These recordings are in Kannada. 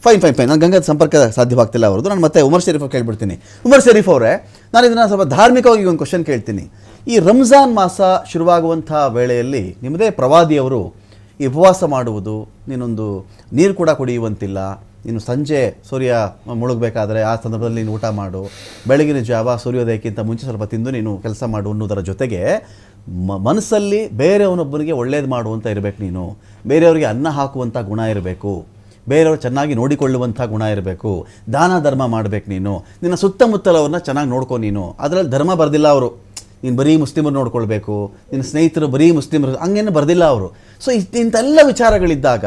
ಫೈನ್ ನಾನು ಗಂಗಾದ ಸಂಪರ್ಕ ಸಾಧ್ಯವಾಗ್ತಿಲ್ಲ ಅವ್ರದ್ದು. ನಾನು ಮತ್ತೆ ಉಮರ್ ಶರೀಫ್ ಕೇಳ್ಬಿಡ್ತೀನಿ. ಉಮರ್ ಶರೀಫ್ ಅವರೇ, ನಾನು ಇದನ್ನು ಸ್ವಲ್ಪ ಧಾರ್ಮಿಕವಾಗಿ ಒಂದು ಕ್ವಶನ್ ಕೇಳ್ತೀನಿ. ಈ ರಂಜಾನ್ ಮಾಸ ಶುರುವಾಗುವಂಥ ವೇಳೆಯಲ್ಲಿ ನಿಮ್ಮದೇ ಪ್ರವಾದಿಯವರು ಈ ಉಪವಾಸ ಮಾಡುವುದು, ನೀನೊಂದು ನೀರು ಕೂಡ ಕುಡಿಯುವಂತಿಲ್ಲ, ನೀನು ಸಂಜೆ ಸೂರ್ಯ ಮುಳುಗಬೇಕಾದ್ರೆ ಆ ಸಂದರ್ಭದಲ್ಲಿ ನೀನು ಊಟ ಮಾಡು, ಬೆಳಗಿನ ಜಾವ ಸೂರ್ಯೋದಯಕ್ಕಿಂತ ಮುಂಚೆ ಸ್ವಲ್ಪ ತಿಂದು ನೀನು ಕೆಲಸ ಮಾಡು ಅನ್ನೋದರ ಜೊತೆಗೆ ಮನಸ್ಸಲ್ಲಿ ಬೇರೆಯವನೊಬ್ಬನಿಗೆ ಒಳ್ಳೇದು ಮಾಡುವಂಥ ಇರಬೇಕು, ನೀನು ಬೇರೆಯವರಿಗೆ ಅನ್ನ ಹಾಕುವಂಥ ಗುಣ ಇರಬೇಕು, ಬೇರೆಯವರು ಚೆನ್ನಾಗಿ ನೋಡಿಕೊಳ್ಳುವಂಥ ಗುಣ ಇರಬೇಕು, ದಾನ ಧರ್ಮ ಮಾಡಬೇಕು, ನೀನು ನಿನ್ನ ಸುತ್ತಮುತ್ತಲವ್ರನ್ನ ಚೆನ್ನಾಗಿ ನೋಡ್ಕೊ. ನೀನು ಅದರಲ್ಲಿ ಧರ್ಮ ಬರೆದಿಲ್ಲ ಅವರು, ನೀನು ಬರೀ ಮುಸ್ಲಿಮರು ನೋಡ್ಕೊಳ್ಬೇಕು, ನಿನ್ನ ಸ್ನೇಹಿತರು ಬರೀ ಮುಸ್ಲಿಮರು ಹಂಗೇನು ಬರೆದಿಲ್ಲ ಅವರು. ಸೊ ಇಂಥೆಲ್ಲ ವಿಚಾರಗಳಿದ್ದಾಗ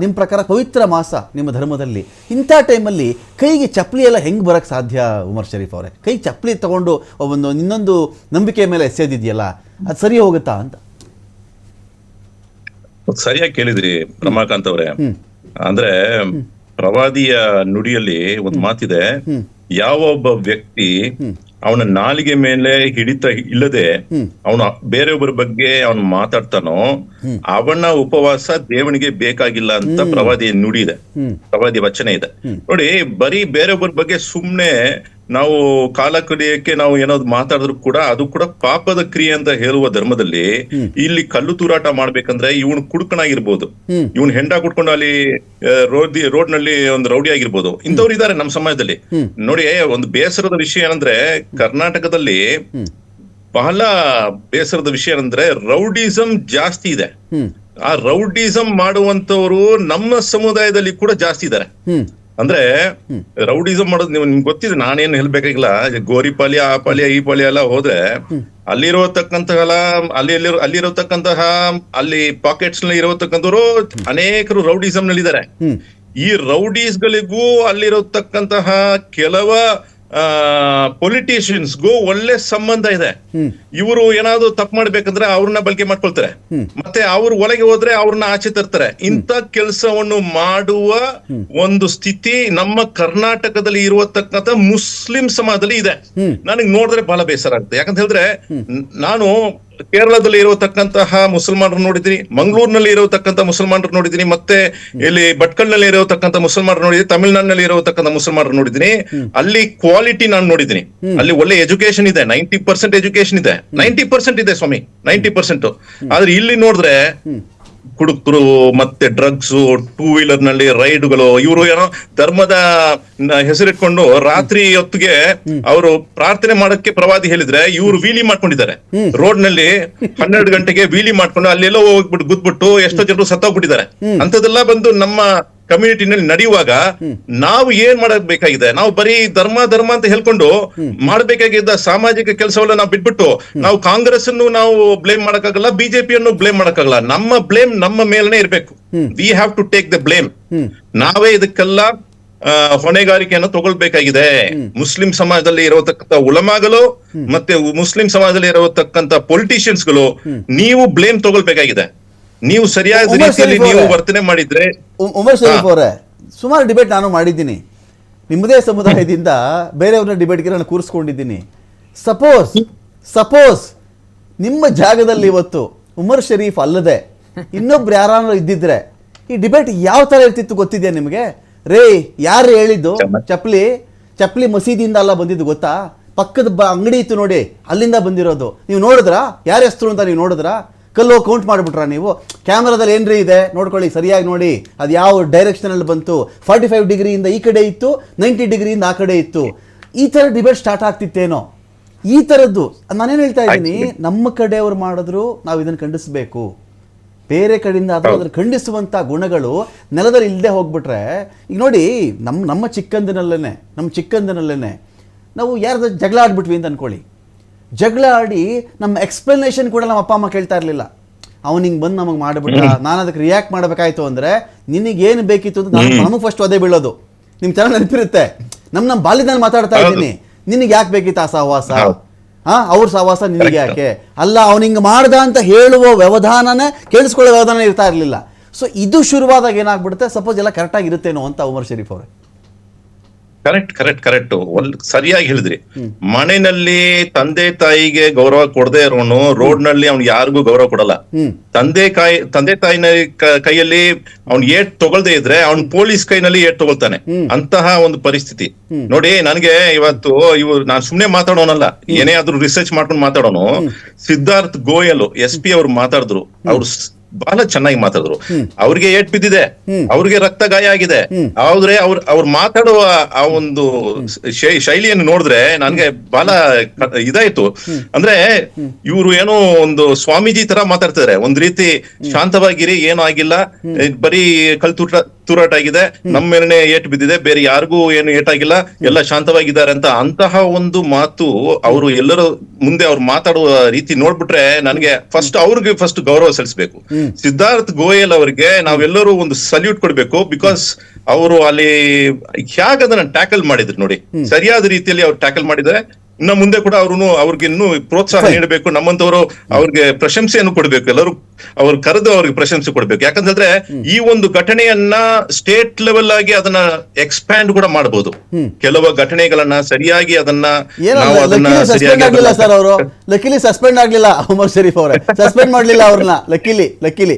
ನಿಮ್ಮ ಪ್ರಕಾರ ಪವಿತ್ರ ಮಾಸ ನಿಮ್ಮ ಧರ್ಮದಲ್ಲಿ ಇಂಥ ಟೈಮಲ್ಲಿ ಕೈಗೆ ಚಪ್ಪಲಿ ಎಲ್ಲ ಹೆಂಗೆ ಬರೋಕ್ಕೆ ಸಾಧ್ಯ ಉಮರ್ ಶರೀಫ್ ಅವರೇ? ಕೈ ಚಪ್ಪಲಿ ತೊಗೊಂಡು ಒಂದು ಇನ್ನೊಂದು ನಂಬಿಕೆ ಮೇಲೆ ಎಸೆದಿದೆಯಲ್ಲ, ಅದು ಸರಿ ಹೋಗುತ್ತಾ ಅಂತ? ಸರಿಯಾಗಿ ಕೇಳಿದ್ರಿ ರಮಾಕಾಂತ್ ಅವರೇ. ಅಂದ್ರೆ ಪ್ರವಾದಿಯ ನುಡಿಯಲ್ಲಿ ಒಂದು ಮಾತಿದೆ, ಯಾವ ಒಬ್ಬ ವ್ಯಕ್ತಿ ಅವನ ನಾಲಿಗೆ ಮೇಲೆ ಹಿಡಿತ ಇಲ್ಲದೆ ಅವನು ಬೇರೆಯೊಬ್ಬರ ಬಗ್ಗೆ ಅವನು ಮಾತಾಡ್ತಾನೋ ಅವನ ಉಪವಾಸ ದೇವನಿಗೆ ಬೇಕಾಗಿಲ್ಲ ಅಂತ ಪ್ರವಾದಿ ನುಡಿ ಇದೆ, ಪ್ರವಾದಿ ವಚನ ಇದೆ ನೋಡಿ. ಬರೀ ಬೇರೆಯೊಬ್ಬರ ಬಗ್ಗೆ ಸುಮ್ನೆ ನಾವು ಕಾಲ ಕಡಿಯಕ್ಕೆ ನಾವು ಏನಾದ್ರು ಮಾತಾಡಿದ್ರು ಕೂಡ ಅದು ಕೂಡ ಪಾಪದ ಕ್ರಿಯೆ ಅಂತ ಹೇಳುವ ಧರ್ಮದಲ್ಲಿ ಇಲ್ಲಿ ಕಲ್ಲು ತೂರಾಟ ಮಾಡ್ಬೇಕಂದ್ರೆ ಇವನು ಕುಡುಕನಾಗಿರ್ಬೋದು, ಇವನ್ ಹೆಂಡ ಕುಟ್ಕೊಂಡು ಅಲ್ಲಿ ರೋಡ್ ನಲ್ಲಿ ಒಂದು ರೌಡಿ ಆಗಿರ್ಬೋದು, ಇಂಥವ್ರು ಇದಾರೆ ನಮ್ಮ ಸಮಾಜದಲ್ಲಿ ನೋಡಿ. ಒಂದು ಬೇಸರದ ವಿಷಯ ಏನಂದ್ರೆ ಕರ್ನಾಟಕದಲ್ಲಿ ಬಹಳ ಬೇಸರದ ವಿಷಯ ಏನಂದ್ರೆ ರೌಡಿಸಂ ಜಾಸ್ತಿ ಇದೆ. ಆ ರೌಡಿಸಂ ಮಾಡುವಂತವ್ರು ನಮ್ಮ ಸಮುದಾಯದಲ್ಲಿ ಕೂಡ ಜಾಸ್ತಿ ಇದಾರೆ. ಅಂದ್ರೆ ರೌಡಿಸಂ ಮಾಡೋದು ನಿಮ್ಗೆ ಗೊತ್ತಿದೆ, ನಾನೇನು ಹೇಳ್ಬೇಕಾಗಿಲ್ಲ. ಗೋರಿ ಪಾಳ್ಯ ಆ ಪಾಳ್ಯ ಈ ಪಾಳ್ಯ ಎಲ್ಲ ಹೋದ್ರೆ ಅಲ್ಲಿರತಕ್ಕಂತಹ ಅಲ್ಲಿ ಪಾಕೆಟ್ಸ್ ನಲ್ಲಿ ಇರತಕ್ಕಂಥವ್ರು ಅನೇಕರು ರೌಡಿಸಂ ನಲ್ಲಿ ಇದ್ದಾರೆ. ಈ ರೌಡೀಸ್ಗಳಿಗೂ ಅಲ್ಲಿರತಕ್ಕಂತಹ ಕೆಲವ ಪೊಲಿಟಿಷಿಯನ್ಸ್ಗೂ ಒಳ್ಳೆ ಸಂಬಂಧ ಇದೆ. ಇವರು ಏನಾದ್ರು ತಪ್ಪು ಮಾಡ್ಬೇಕಂದ್ರೆ ಅವ್ರನ್ನ ಬಳಕೆ ಮಾಡ್ಕೊಳ್ತಾರೆ, ಮತ್ತೆ ಅವ್ರು ಒಳಗೆ ಹೋದ್ರೆ ಅವ್ರನ್ನ ಆಚೆ ತರ್ತಾರೆ. ಇಂಥ ಕೆಲಸವನ್ನು ಮಾಡುವ ಒಂದು ಸ್ಥಿತಿ ನಮ್ಮ ಕರ್ನಾಟಕದಲ್ಲಿ ಇರುವತಕ್ಕಂಥ ಮುಸ್ಲಿಂ ಸಮಾಜದಲ್ಲಿ ಇದೆ. ನನಗೆ ನೋಡಿದ್ರೆ ಬಹಳ ಬೇಸರ ಆಗುತ್ತೆ. ಯಾಕಂತ ಹೇಳಿದ್ರೆ ನಾನು ಕೇರಳದಲ್ಲಿ ಇರತಕ್ಕಂತಹ ಮುಸಲ್ಮಾನರು ನೋಡಿದೀನಿ, ಮಂಗಳೂರಿನಲ್ಲಿ ಇರತಕ್ಕಂಥ ಮುಸಲ್ಮಾನರು ನೋಡಿದೀನಿ, ಮತ್ತೆ ಇಲ್ಲಿ ಭಟ್ಕಳ್ನಲ್ಲಿ ಇರತಕ್ಕಂಥ ಮುಸಲ್ಮಾನರು ನೋಡಿದೀನಿ, ತಮಿಳುನಾಡಿನಲ್ಲಿ ಇರತಕ್ಕಂಥ ಮುಸಲ್ಮಾನರು ನೋಡಿದೀನಿ. ಅಲ್ಲಿ ಕ್ವಾಲಿಟಿ ನಾನು ನೋಡಿದೀನಿ, ಅಲ್ಲಿ ಒಳ್ಳೆ ಎಜುಕೇಶನ್ ಇದೆ, 90% ಎಜುಕೇಶನ್ ಇದೆ, 90% ಇದೆ ಸ್ವಾಮಿ, 90%. ಆದ್ರೆ ಇಲ್ಲಿ ನೋಡಿದ್ರೆ ಕುಡುಕರು ಮತ್ತೆ ಡ್ರಗ್ಸ್, ಟೂ ವೀಲರ್ ನಲ್ಲಿ ರೈಡ್ಗಳು. ಇವರು ಏನೋ ಧರ್ಮದ ಹೆಸರಿಟ್ಕೊಂಡು ರಾತ್ರಿ ಹೊತ್ತಿಗೆ ಅವರು ಪ್ರಾರ್ಥನೆ ಮಾಡಕ್ಕೆ ಪ್ರವಾದಿ ಹೇಳಿದ್ರೆ ಇವರು ವೀಲಿ ಮಾಡ್ಕೊಂಡಿದ್ದಾರೆ. ರೋಡ್ ನಲ್ಲಿ 12 ಗಂಟೆಗೆ ವೀಲಿ ಮಾಡ್ಕೊಂಡು ಅಲ್ಲೆಲ್ಲೋ ಹೋಗ್ಬಿಟ್ಟು ಗುದ್ಬಿಟ್ಟು ಎಷ್ಟೋ ಜನರು ಸತ್ತೋಗ್ಬಿಟ್ಟಿದ್ದಾರೆ. ಅಂತದೆಲ್ಲ ಬಂದು ನಮ್ಮ ಕಮ್ಯುನಿಟಿನಲ್ಲಿ ನಡೆಯುವಾಗ ನಾವು ಏನ್ ಮಾಡಬೇಕಾಗಿದೆ? ನಾವು ಬರೀ ಧರ್ಮ ಅಂತ ಹೇಳ್ಕೊಂಡು ಮಾಡಬೇಕಾಗಿದ್ದ ಸಾಮಾಜಿಕ ಕೆಲಸವನ್ನ ನಾವು ಬಿಟ್ಬಿಟ್ಟು ನಾವು ಕಾಂಗ್ರೆಸ್ ಅನ್ನು ನಾವು ಬ್ಲೇಮ್ ಮಾಡಕ್ಕಾಗಲ್ಲ, ಬಿಜೆಪಿಯನ್ನು ಬ್ಲೇಮ್ ಮಾಡಕ್ಕಾಗಲ್ಲ. ನಮ್ಮ ಬ್ಲೇಮ್ ನಮ್ಮ ಮೇಲನೆ ಇರ್ಬೇಕು. We have to take the blame. ನಾವೇ ಇದಕ್ಕೆಲ್ಲ ಹೊಣೆಗಾರಿಕೆಯನ್ನು ತಗೊಳ್ಬೇಕಾಗಿದೆ. ಮುಸ್ಲಿಂ ಸಮಾಜದಲ್ಲಿ ಇರತಕ್ಕಂಥ ಉಲಮಾಗಳು ಮತ್ತೆ ಮುಸ್ಲಿಂ ಸಮಾಜದಲ್ಲಿ ಇರತಕ್ಕಂಥ ಪೊಲಿಟಿಷಿಯನ್ಸ್ಗಳು ನೀವು ಬ್ಲೇಮ್ ತಗೊಳ್ಬೇಕಾಗಿದೆ. ನೀವು ಸರಿಯಾದ ರೀತಿಯಲ್ಲಿ ನೀವು ವರ್ತನೆ ಮಾಡಿದ್ರೆ. ಉಮರ್ ಶರೀಫ್ ಅವರೇ, ಸುಮಾರು ಡಿಬೇಟ್ ನಾನು ಮಾಡಿದ್ದೀನಿ, ನಿಮ್ಮದೇ ಸಮುದಾಯದಿಂದ ಬೇರೆಯವ್ರನ್ನ ಡಿಬೇಟ್ಗೆ ನಾನು ಕೂರಿಸ್ಕೊಂಡಿದ್ದೀನಿ. ಸಪೋಸ್ ನಿಮ್ಮ ಜಾಗದಲ್ಲಿ ಇವತ್ತು ಉಮರ್ ಶರೀಫ್ ಅಲ್ಲದೆ ಇನ್ನೊಬ್ರು ಯಾರು ಇದ್ದಿದ್ರೆ ಈ ಡಿಬೇಟ್ ಯಾವ ತರ ಇರ್ತಿತ್ತು ಗೊತ್ತಿದೆಯಾ ನಿಮಗೆ? ರೇ, ಯಾರು ಹೇಳಿದ್ದು ಚಪ್ಪಲಿ ಮಸೀದಿಯಿಂದ ಅಲ್ಲ ಬಂದಿದ್ದು ಗೊತ್ತಾ? ಪಕ್ಕದ ಅಂಗಡಿ ಇತ್ತು ನೋಡಿ, ಅಲ್ಲಿಂದ ಬಂದಿರೋದು. ನೀವು ನೋಡಿದ್ರಾ ಯಾರ ಹೆಸರು ಅಂತ? ನೀವು ನೋಡಿದ್ರಾ? ಕಲ್ಲು ಕೌಂಟ್ ಮಾಡಿಬಿಟ್ರ ನೀವು? ಕ್ಯಾಮ್ರಾದಲ್ಲಿ ಏನ್ರಿ ಇದೆ ನೋಡ್ಕೊಳ್ಳಿ, ಸರಿಯಾಗಿ ನೋಡಿ, ಅದು ಯಾವ ಡೈರೆಕ್ಷನಲ್ಲಿ ಬಂತು. 45 ಡಿಗ್ರಿಯಿಂದ ಈ ಕಡೆ ಇತ್ತು, 90 ಡಿಗ್ರಿಯಿಂದ ಆ ಕಡೆ ಇತ್ತು. ಈ ಥರ ಡಿಬೇಟ್ ಸ್ಟಾರ್ಟ್ ಆಗ್ತಿತ್ತೇನೋ? ಈ ಥರದ್ದು ನಾನೇನು ಹೇಳ್ತಾ ಇದ್ದೀನಿ, ನಮ್ಮ ಕಡೆಯವರು ಮಾಡಿದ್ರು ನಾವು ಇದನ್ನು ಖಂಡಿಸಬೇಕು. ಬೇರೆ ಕಡೆಯಿಂದ ಅದನ್ನು ಖಂಡಿಸುವಂಥ ಗುಣಗಳು ನೆಲದಲ್ಲಿ ಇಲ್ಲದೆ ಹೋಗ್ಬಿಟ್ರೆ, ಈಗ ನೋಡಿ ನಮ್ಮ ಚಿಕ್ಕಂದಿನಲ್ಲೇ ನಾವು ಯಾರ್ದು ಜಗಳ ಆಡ್ಬಿಟ್ವಿ ಅಂತ ಅನ್ಕೊಳ್ಳಿ. ಜಗಳ ಆಡಿ ನಮ್ಮ ಎಕ್ಸ್ಪ್ಲನೇಷನ್ ಕೂಡ ನಮ್ಮ ಅಪ್ಪ ಅಮ್ಮ ಕೇಳ್ತಾ ಇರಲಿಲ್ಲ. ಅವನು ಹಿಂಗೆ ಬಂದು ನಮಗೆ ಮಾಡಿಬಿಟ್ಟ, ನಾನು ಅದಕ್ಕೆ ರಿಯಾಕ್ಟ್ ಮಾಡಬೇಕಾಯ್ತು ಅಂದರೆ ನಿನಗೇನು ಬೇಕಿತ್ತು ಅಂತ ನಮಗೆ ಫಸ್ಟ್ ಅದೇ ಬೀಳೋದು. ನಿಮ್ಮ ಥರ ನೆನಪಿರುತ್ತೆ. ನಮ್ಮ ಬಾಲ್ಯದಲ್ಲಿ ಮಾತಾಡ್ತಾ ಇದ್ದೀನಿ, ನಿನಗೆ ಯಾಕೆ ಬೇಕಿತ್ತು ಆ ಸಹವಾಸ? ಅವ್ರ ಸಹವಾಸ ನಿನಗೆ ಯಾಕೆ? ಅಲ್ಲ, ಅವನು ಹಿಂಗೆ ಮಾಡ್ದ ಅಂತ ಹೇಳುವ ವ್ಯವಧಾನನೇ ಕೇಳಿಸ್ಕೊಳ್ಳೋ ವ್ಯವಧಾನ ಇರ್ತಾ ಇರಲಿಲ್ಲ. ಸೊ ಇದು ಶುರುವಾದಾಗ ಏನಾಗ್ಬಿಡುತ್ತೆ, ಸಪೋಸ್ ಎಲ್ಲ ಕರೆಕ್ಟಾಗಿ ಇರುತ್ತೇನೋ ಅಂತ ಉಮರ್ ಶರೀಫ್ ಅವರೇ. ಕರೆಕ್ಟ್ ಸರಿಯಾಗಿ ಹೇಳಿದ್ರಿ. ಮನೆಯಲ್ಲಿ ತಂದೆ ತಾಯಿಗೆ ಗೌರವ ಕೊಡದೆ ಇರೋನು ರೋಡ್ ನಲ್ಲಿ ಅವ್ನು ಯಾರಿಗೂ ಗೌರವ ಕೊಡಲ್ಲ. ತಂದೆ ತಾಯಿನ ಕೈಯಲ್ಲಿ ಅವ್ನ್ ಏಟ್ ತಗೊಳ್ದೆ ಇದ್ರೆ ಅವ್ನ್ ಪೊಲೀಸ್ ಕೈನಲ್ಲಿ ಏಟ್ ತಗೊಳ್ತಾನೆ. ಅಂತಹ ಒಂದು ಪರಿಸ್ಥಿತಿ ನೋಡಿ. ನನಗೆ ಇವತ್ತು ನಾನ್ ಸುಮ್ನೆ ಮಾತಾಡೋನಲ್ಲ, ಏನೇ ಆದ್ರೂ ರಿಸರ್ಚ್ ಮಾಡ್ಕೊಂಡು ಮಾತಾಡೋನು. ಸಿದ್ಧಾರ್ಥ್ ಗೋಯಲ್ SP ಅವ್ರು ಮಾತಾಡಿದ್ರು. ಅವ್ರು ಬಹಳ ಚೆನ್ನಾಗಿ ಮಾತಾಡಿದ್ರು. ಅವ್ರಿಗೆ ಏಟ್ ಬಿದ್ದಿದೆ, ಅವ್ರಿಗೆ ರಕ್ತ ಗಾಯ ಆಗಿದೆ. ಆದ್ರೆ ಅವ್ರು ಮಾತಾಡುವ ಆ ಒಂದು ಶೈಲಿಯನ್ನು ನೋಡಿದ್ರೆ ನನ್ಗೆ ಬಹಳ ಇದಾಯ್ತು. ಅಂದ್ರೆ ಇವ್ರು ಏನೋ ಒಂದು ಸ್ವಾಮೀಜಿ ತರ ಮಾತಾಡ್ತಿದಾರೆ. ಒಂದ್ ರೀತಿ ಶಾಂತವಾಗಿರಿ, ಏನೂ ಆಗಿಲ್ಲ, ಬರೀ ತೂರಾಟ ಆಗಿದೆ, ನಮ್ಮ ಮೇಲೆನೆ ಏಟು ಬಿದ್ದಿದೆ, ಬೇರೆ ಯಾರಿಗೂ ಏನು ಏಟಾಗಿಲ್ಲ, ಎಲ್ಲ ಶಾಂತವಾಗಿದ್ದಾರೆ ಅಂತ. ಅಂತಹ ಒಂದು ಮಾತು ಅವರು ಎಲ್ಲರೂ ಮುಂದೆ ಅವ್ರು ಮಾತಾಡುವ ರೀತಿ ನೋಡ್ಬಿಟ್ರೆ ನನಗೆ ಅವ್ರಿಗೆ ಫಸ್ಟ್ ಗೌರವ ಸಲ್ಲಿಸಬೇಕು. ಸಿದ್ಧಾರ್ಥ್ ಗೋಯಲ್ ಅವರಿಗೆ ನಾವೆಲ್ಲರೂ ಒಂದು ಸಲ್ಯೂಟ್ ಕೊಡ್ಬೇಕು. ಬಿಕಾಸ್ ಅವರು ಅಲ್ಲಿ ಹೇಗೆ ಅದನ್ನ ಟ್ಯಾಕಲ್ ಮಾಡಿದ್ರು ನೋಡಿ, ಸರಿಯಾದ ರೀತಿಯಲ್ಲಿ ಅವ್ರು ಟ್ಯಾಕಲ್ ಮಾಡಿದ್ರೆ. ಇನ್ನ ಮುಂದೆ ಕೂಡ ಅವ್ರಿಗೆ ಇನ್ನೂ ಪ್ರೋತ್ಸಾಹ ನೀಡಬೇಕು. ನಮ್ಮಂತವರು ಅವ್ರಿಗೆ ಪ್ರಶಂಸೆಯನ್ನು ಕೊಡ್ಬೇಕು. ಎಲ್ಲರೂ ಅವ್ರು ಕರೆದು ಅವ್ರಿಗೆ ಪ್ರಶಂಸೆ ಕೊಡ್ಬೇಕು. ಯಾಕಂತಂದ್ರೆ ಈ ಒಂದು ಘಟನೆಯನ್ನ ಸ್ಟೇಟ್ ಲೆವೆಲ್ ಆಗಿ ಅದನ್ನ ಎಕ್ಸ್ಪ್ಯಾಂಡ್ ಕೂಡ ಮಾಡಬಹುದು. ಕೆಲವು ಘಟನೆಗಳನ್ನ ಸರಿಯಾಗಿ ಅದನ್ನ ಸರ್ ಅವರು ಲಕ್ಕಿಲಿ ಸಸ್ಪೆಂಡ್ ಆಗ್ಲಿಲ್ಲ. ಉಮರ್ ಶರೀಫ್ ಅವರೇ ಸಸ್ಪೆಂಡ್ ಮಾಡ್ಲಿಲ್ಲ ಅವ್ರನ್ನ. ಲಕ್ಕಿಲಿ